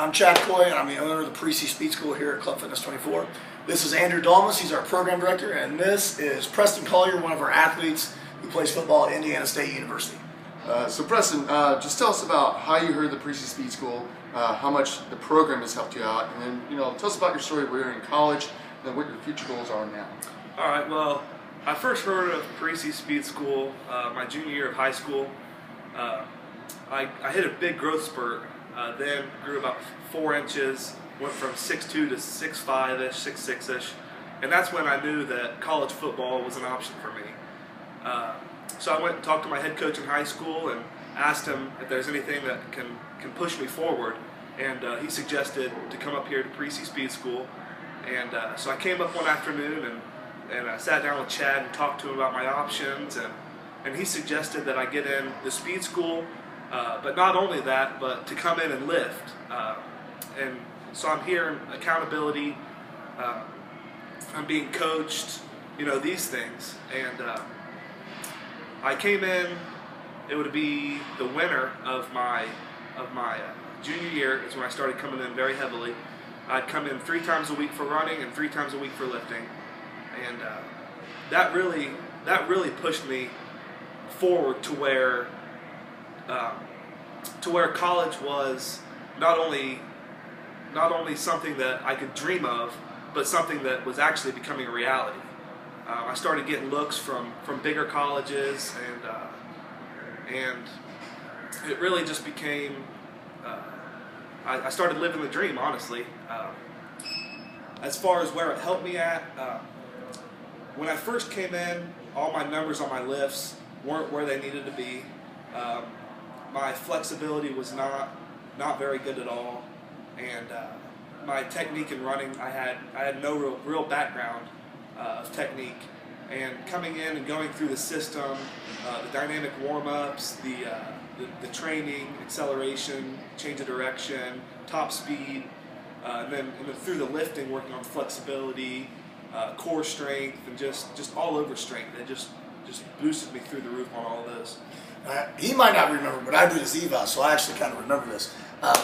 I'm Chad Coy, and I'm the owner of the Parisi Speed School here at Club Fitness 24. This is Andrew Dulmes, he's our program director, and this is Preston Collier, one of our athletes who plays football at Indiana State University. So Preston, just tell us about how you heard the Parisi Speed School, how much the program has helped you out, and then tell us about your story where you're in college and what your future goals are now. All right. Well, I first heard of Parisi Speed School my junior year of high school. I hit a big growth spurt. Then grew about 4 inches, went from 6'2" to 6'5"-ish, 6'6"-ish, and that's when I knew that college football was an option for me. So I went and talked to my head coach in high school and asked him if there's anything that can push me forward, and he suggested to come up here to Parisi Speed School. And so I came up one afternoon and I sat down with Chad and talked to him about my options, and he suggested that I get in the speed school, but not only that, but to come in and lift. And so I'm here in accountability, I'm being coached, these things. And I came in, it would be the winter of my junior year is when I started coming in very heavily. I'd come in 3 times a week for running and 3 times a week for lifting, and that really pushed me forward to where college was not only something that I could dream of, but something that was actually becoming a reality. I started getting looks from bigger colleges, and it really just became. I started living the dream, honestly. As far as where it helped me at, when I first came in, all my numbers on my lifts weren't where they needed to be. My flexibility was not very good at all, and my technique in running, I had no real background of technique. And coming in and going through the system, the dynamic warm-ups, the training, acceleration, change of direction, top speed, and then through the lifting, working on flexibility, core strength, and just all over strength. It just boosted me through the roof on all of those. He might not remember, but I did his eval, so I actually kind of remember this.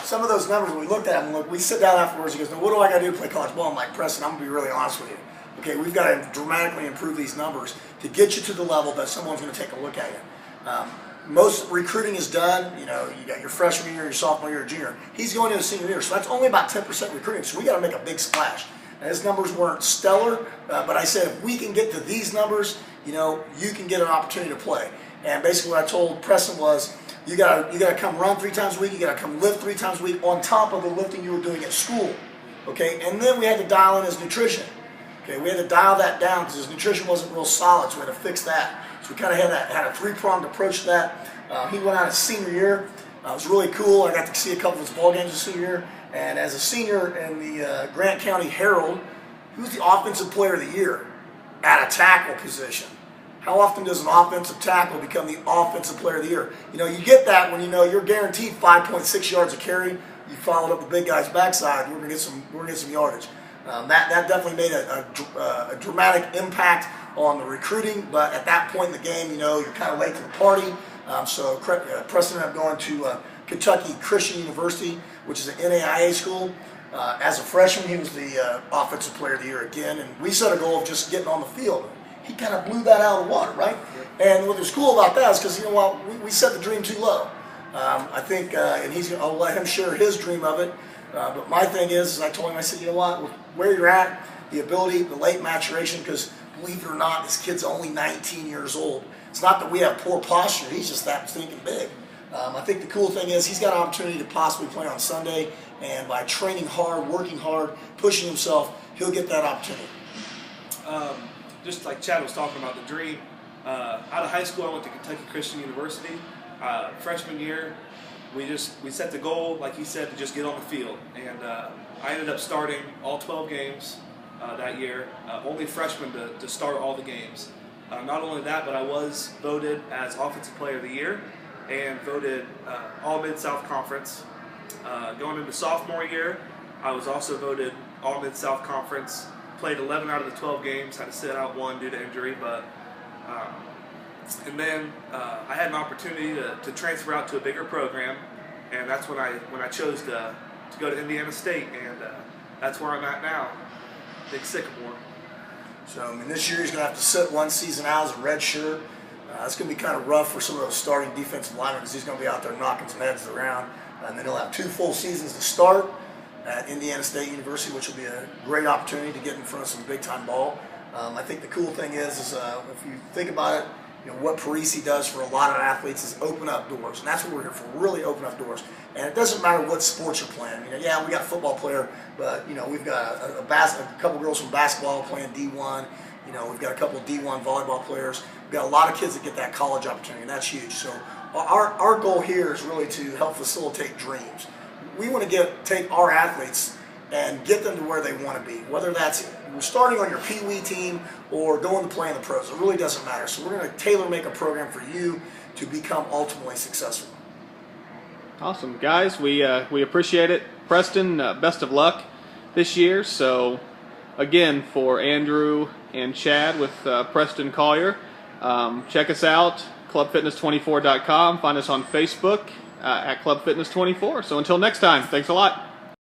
Some of those numbers, when we looked at them, we sit down afterwards, he goes, "Now, what do I got to do to play college ball?" I'm like, "Preston, I'm going to be really honest with you. Okay, we've got to dramatically improve these numbers to get you to the level that someone's going to take a look at you." Most recruiting is done, you got your freshman year, your sophomore year, your junior. He's going into senior year, so that's only about 10% recruiting, so we got to make a big splash. And his numbers weren't stellar, but I said if we can get to these numbers, you can get an opportunity to play. And basically what I told Preston was, you got to come run 3 times a week, you got to come lift 3 times a week on top of the lifting you were doing at school. Okay, and then we had to dial in his nutrition. Okay, we had to dial that down because his nutrition wasn't real solid, so we had to fix that. So we kind of had a 3-pronged approach to that. He went out his senior year. It was really cool. I got to see a couple of his ball games his senior year. And as a senior in the Grant County Herald, he was the offensive player of the year at a tackle position. How often does an offensive tackle become the offensive player of the year? You get that when you're guaranteed 5.6 yards a carry. You followed up the big guy's backside. We're gonna get some yardage. That definitely made a dramatic impact on the recruiting, but at that point in the game, you're kind of late to the party. So Preston ended up going to Kentucky Christian University, which is an NAIA school. As a freshman, he was the offensive player of the year again, and we set a goal of just getting on the field. He kind of blew that out of the water, right? And what was cool about that is because, we set the dream too low. I think, and I'll let him share his dream of it. But my thing is I told him, I said, where you're at, the ability, the late maturation, because believe it or not, this kid's only 19 years old. It's not that we have poor posture, he's just that thinking big. I think the cool thing is he's got an opportunity to possibly play on Sunday, and by training hard, working hard, pushing himself, he'll get that opportunity. Just like Chad was talking about the dream, out of high school I went to Kentucky Christian University. Freshman year, we set the goal, like he said, to just get on the field, and I ended up starting all 12 games that year, only freshman to start all the games. Not only that, but I was voted as Offensive Player of the Year and voted All Mid-South Conference. Going into sophomore year, I was also voted All Mid-South Conference. Played 11 out of the 12 games, had to sit out 1 due to injury, but and then I had an opportunity to transfer out to a bigger program, and that's when I chose to to go to Indiana State, and that's where I'm at now. Big Sycamore. So, I mean, this year he's going to have to sit one season out as a red shirt. It's going to be kind of rough for some of those starting defensive linemen because he's going to be out there knocking some heads around. And then he'll have 2 full seasons to start at Indiana State University, which will be a great opportunity to get in front of some big-time ball. I think the cool thing is if you think about it, what Parisi does for a lot of athletes is open up doors, and that's what we're here for. Really open up doors, and it doesn't matter what sports you're playing. Yeah, we got a football player, but we've got a couple girls from basketball playing D1. We've got a couple of D1 volleyball players. We've got a lot of kids that get that college opportunity, and that's huge. So our goal here is really to help facilitate dreams. We want to take our athletes and get them to where they want to be, whether that's starting on your Pee Wee team or going to play in the pros. It really doesn't matter. So we're going to tailor-make a program for you to become ultimately successful. Awesome, guys. We appreciate it. Preston, best of luck this year. So, again, for Andrew and Chad with Preston Collier, check us out, clubfitness24.com. Find us on Facebook at clubfitness24. So until next time, thanks a lot.